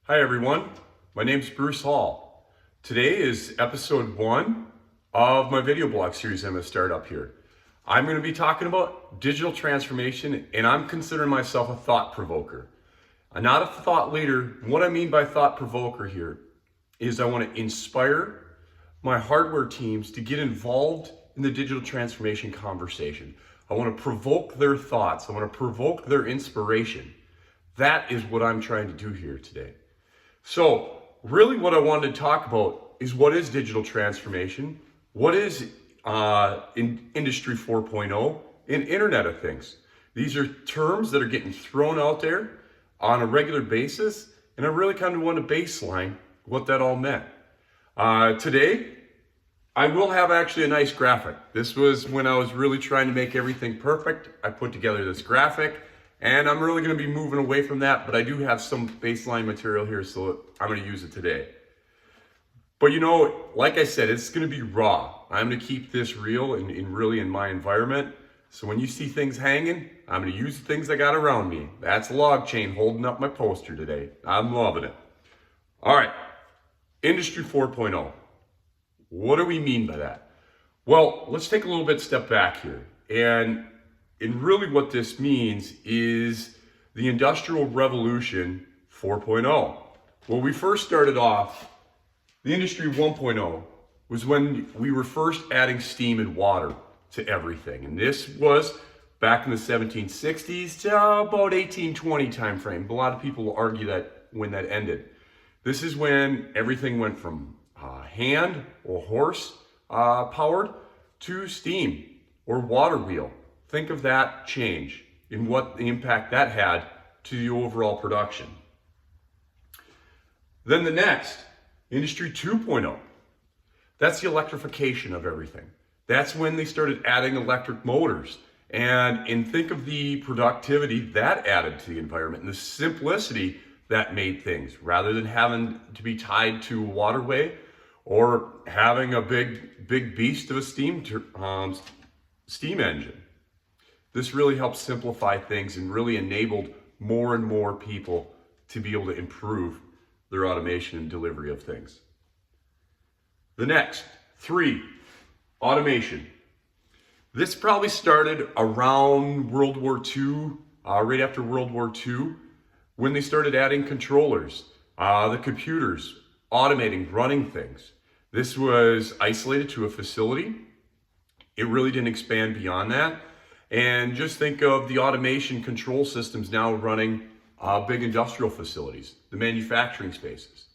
Hi everyone, my name's Bruce Hall. Today is episode 1 of my video blog series I'm going to start up here. I'm going to be talking about digital transformation, and I'm considering myself a thought provoker. I'm not a thought leader. What I mean by thought provoker here is I want to inspire my hardware teams to get involved in the digital transformation conversation. I want to provoke their thoughts. I want to provoke their inspiration. That is what I'm trying to do here today. So really what I wanted to talk about is what is digital transformation, what is in Industry 4.0, and Internet of Things. These are terms that are getting thrown out there on a regular basis, and I really kind of want to baseline what that all meant. Today, I will have actually a nice graphic. This was when I was really trying to make everything perfect. I put together this graphic, and I'm really going to be moving away from that, but I do have some baseline material here, so I'm going to use it today. But like I said, it's going to be raw. I'm going to keep this real and really in my environment. So when you see things hanging, I'm going to use the things I got around me. That's a log chain holding up my poster today. I'm loving it. All right, Industry 4.0. What do we mean by that? Well, let's take a little bit step back here. And really what this means is the Industrial Revolution 4.0. When we first started off, the Industry 1.0 was when we were first adding steam and water to everything. And this was back in the 1760s to about 1820 time frame. A lot of people argue that when that ended. This is when everything went from hand or horse powered to steam or water wheel. Think of that change and what the impact that had to the overall production. Then the next, Industry 2.0. That's the electrification of everything. That's when they started adding electric motors. And think of the productivity that added to the environment and the simplicity that made things, rather than having to be tied to a waterway or having a big beast of a steam engine. This really helped simplify things and really enabled more and more people to be able to improve their automation and delivery of things. The next, 3, automation. This probably started around World War II, right after World War II, when they started adding controllers, the computers, automating, running things. This was isolated to a facility. It really didn't expand beyond that. And just think of the automation control systems now running big industrial facilities, the manufacturing spaces.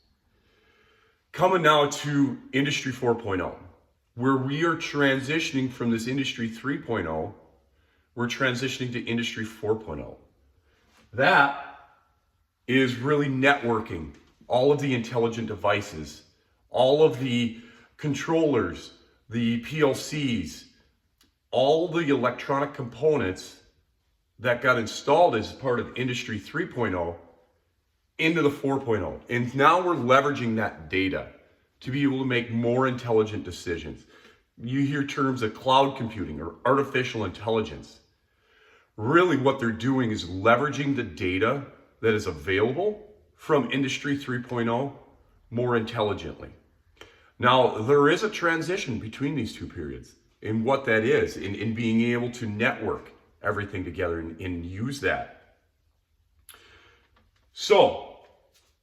Coming now to Industry 4.0, where we are transitioning from this Industry 3.0, we're transitioning to Industry 4.0. That is really networking all of the intelligent devices, all of the controllers, the PLCs, all the electronic components that got installed as part of Industry 3.0 into the 4.0. And now we're leveraging that data to be able to make more intelligent decisions. You hear terms of cloud computing or artificial intelligence. Really what they're doing is leveraging the data that is available from Industry 3.0 more intelligently. Now, there is a transition between these two periods in what that is, in being able to network everything together and use that. So,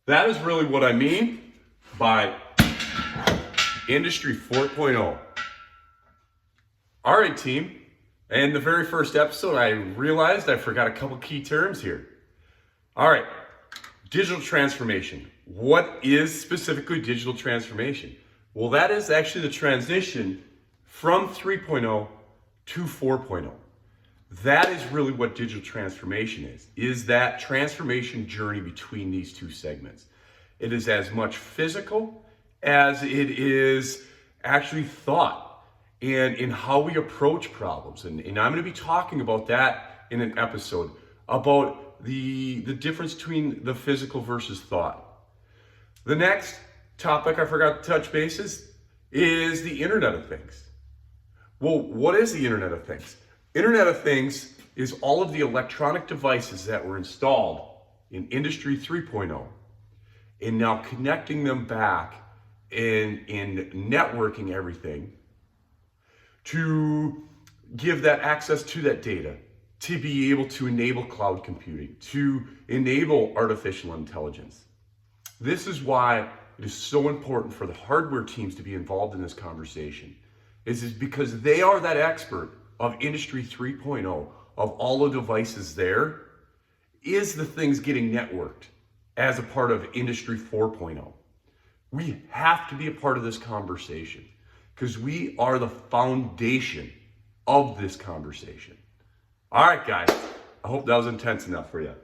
that is really what I mean by Industry 4.0. All right, team. And the very first episode, I realized I forgot a couple key terms here. All right, digital transformation. What is specifically digital transformation? Well, that is actually the transition from 3.0 to 4.0. That is really what digital transformation is that transformation journey between these two segments. It is as much physical as it is actually thought and in how we approach problems. And I'm going to be talking about that in an episode about the difference between the physical versus thought. The next topic I forgot to touch bases is the Internet of Things. Well, what is the Internet of Things? Internet of Things is all of the electronic devices that were installed in Industry 3.0 and now connecting them back in networking everything to give that access to that data, to be able to enable cloud computing, to enable artificial intelligence. This is why it is so important for the hardware teams to be involved in this conversation, is because they are that expert of Industry 3.0, of all the devices there, is the things getting networked as a part of Industry 4.0. We have to be a part of this conversation because we are the foundation of this conversation. All right, guys, I hope that was intense enough for you.